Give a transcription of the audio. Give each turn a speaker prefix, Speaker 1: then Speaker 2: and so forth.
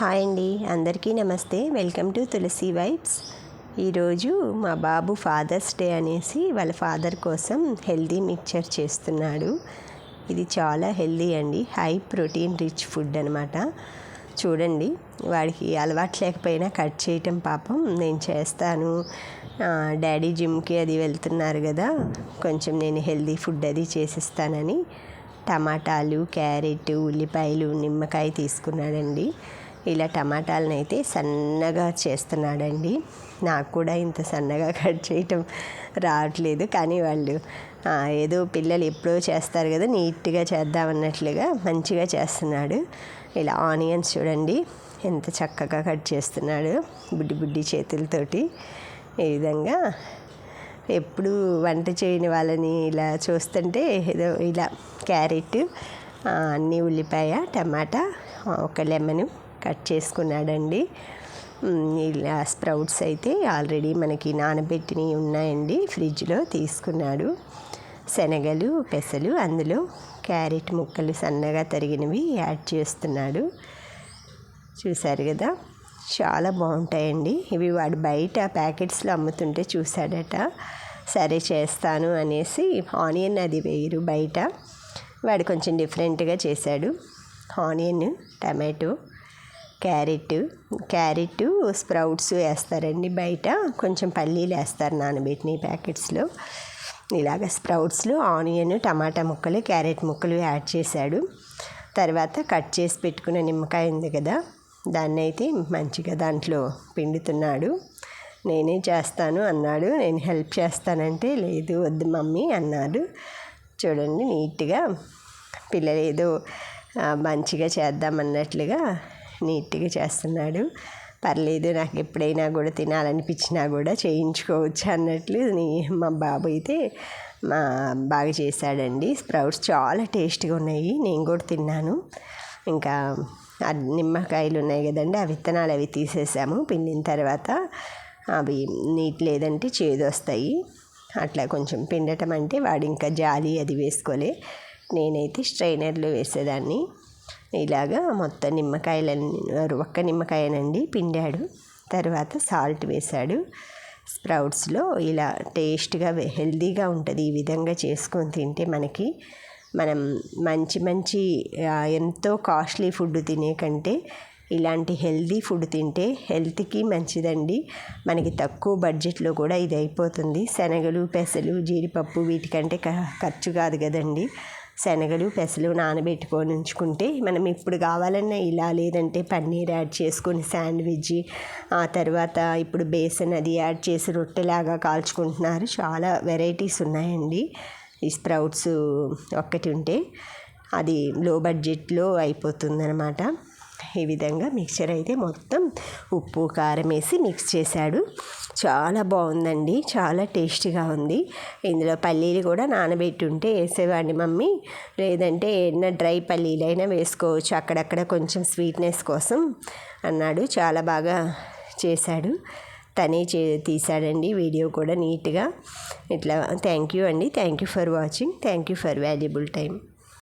Speaker 1: Hi అండి, అందరికీ నమస్తే. Welcome to Tulasi vibes. ఈరోజు మా బాబు ఫాదర్స్ డే అనేసి వాళ్ళ ఫాదర్ కోసం హెల్దీ మిక్చర్ చేస్తున్నాడు. ఇది చాలా హెల్దీ అండి, హై ప్రోటీన్ రిచ్ ఫుడ్ అనమాట. చూడండి, వాడికి అలవాటు లేకపోయినా కట్ చేయటం పాపం నేను చేస్తాను. డాడీ జిమ్కి అది వెళ్తున్నారు కదా, కొంచెం నేను హెల్దీ ఫుడ్ అది చేసిస్తానని టమాటాలు, క్యారెట్, ఉల్లిపాయలు, నిమ్మకాయ తీసుకున్నాడండి. ఇలా టమాటాలను అయితే సన్నగా చేస్తున్నాడండి. నాకు కూడా ఇంత సన్నగా కట్ చేయటం రావట్లేదు, కానీ వాళ్ళు ఏదో పిల్లలు ఎప్పుడో చేస్తారు కదా, నీట్గా చేద్దామన్నట్లుగా మంచిగా చేస్తున్నాడు. ఇలా ఆనియన్స్ చూడండి ఎంత చక్కగా కట్ చేస్తున్నాడు బుడ్డి బుడ్డి చేతులతోటి. ఈ విధంగా ఎప్పుడు వంట చేయని వాళ్ళని ఇలా చూస్తుంటే ఏదో ఇలా క్యారెట్, అన్ని ఉల్లిపాయ, టమాటా, ఒక లెమన్ కట్ చేసుకున్నాడండి. ఇలా స్ప్రౌట్స్ అయితే ఆల్రెడీ మనకి నానబెట్టినవి ఉన్నాయండి, ఫ్రిడ్జ్లో తీసుకున్నాడు. శనగలు, పెసలు, అందులో క్యారెట్ ముక్కలు సన్నగా తరిగినవి యాడ్ చేస్తున్నాడు. చూశారు కదా, చాలా బాగుంటాయండి ఇవి. వాడు బయట ప్యాకెట్స్లో అమ్ముతుంటే చూశాడట, సరే చేస్తాను అనేసి. ఆనియన్ అది వేయరు బయట, వాడు కొంచెం డిఫరెంట్గా చేశాడు. ఆనియన్, టమాటో, క్యారెట్ స్ప్రౌట్స్ వేస్తారండి బయట, కొంచెం పల్లీలు వేస్తారు నానబెట్టిన ప్యాకెట్స్లో. ఇలాగ స్ప్రౌట్స్లో ఆనియన్, టమాటా ముక్కలు, క్యారెట్ ముక్కలు యాడ్ చేశాడు. తర్వాత కట్ చేసి పెట్టుకున్న నిమ్మకాయ ఉంది కదా, దాన్ని అయితే మంచిగా దాంట్లో పిండుతున్నాడు. నేనే చేస్తాను అన్నాడు. నేను హెల్ప్ చేస్తానంటే లేదు వద్దు మమ్మీ అన్నాడు. చూడండి, నీట్గా పిల్లలు ఏదో మంచిగా చేద్దామన్నట్లుగా నీట్గా చేస్తున్నాడు. పర్లేదు, నాకు ఎప్పుడైనా కూడా తినాలనిపించినా కూడా చేయించుకోవచ్చు అన్నట్లు మా బాబు అయితే బాగా చేశాడండి. స్ప్రౌట్స్ చాలా టేస్ట్గా ఉన్నాయి, నేను కూడా తిన్నాను. ఇంకా నిమ్మకాయలు ఉన్నాయి కదండి, ఆ విత్తనాలు అవి తీసేసాము. పిండిన తర్వాత అవి నీట్ లేదంటే చేదు వస్తాయి. అట్లా కొంచెం పిండటం అంటే వాడు ఇంకా జాలి అది వేసుకోలే, నేనైతే స్ట్రైనర్లో వేసేదాన్ని. ఇలాగా మొత్తం నిమ్మకాయలన్నీ, ఒక్క నిమ్మకాయనండి పిండాడు. తర్వాత సాల్ట్ వేశాడు స్ప్రౌట్స్లో. ఇలా టేస్ట్గా హెల్తీగా ఉంటుంది. ఈ విధంగా చేసుకొని తింటే మనం మంచి ఎంతో కాస్ట్లీ ఫుడ్ తినే కంటే ఇలాంటి హెల్తీ ఫుడ్ తింటే హెల్త్కి మంచిదండి. మనకి తక్కువ బడ్జెట్లో కూడా ఇది అయిపోతుంది. శనగలు, పెసలు, జీడిపప్పు వీటికంటే ఖర్చు కాదు కదండి. శనగలు, పెసలు నానబెట్టుకొని ఉంచుకుంటే మనం ఇప్పుడు కావాలన్నా ఇలా, లేదంటే పన్నీర్ యాడ్ చేసుకొని శాండ్విచ్, ఆ తర్వాత ఇప్పుడు బేసన్ అది యాడ్ చేసి రొట్టెలాగా కాల్చుకుంటున్నారు. చాలా వెరైటీస్ ఉన్నాయండి. ఈ స్ప్రౌట్స్ ఒక్కటి ఉంటే అది లో బడ్జెట్లో అయిపోతుంది అనమాట. ఈ విధంగా మిక్చర్ అయితే మొత్తం ఉప్పు, కారం వేసి మిక్స్ చేశాడు. చాలా బాగుందండి, చాలా టేస్టీగా ఉంది. ఇందులో పల్లీలు కూడా నానబెట్టి ఉంటే వేసేవాడిని మమ్మీ, లేదంటే డ్రై పల్లీలైనా వేసుకోవచ్చు అక్కడక్కడ కొంచెం స్వీట్నెస్ కోసం అన్నాడు. చాలా బాగా చేశాడు, తనే తీశాడండి వీడియో కూడా నీట్గా. ఇట్లా థ్యాంక్ యూ అండి, thank you for watching, thank you for valuable time.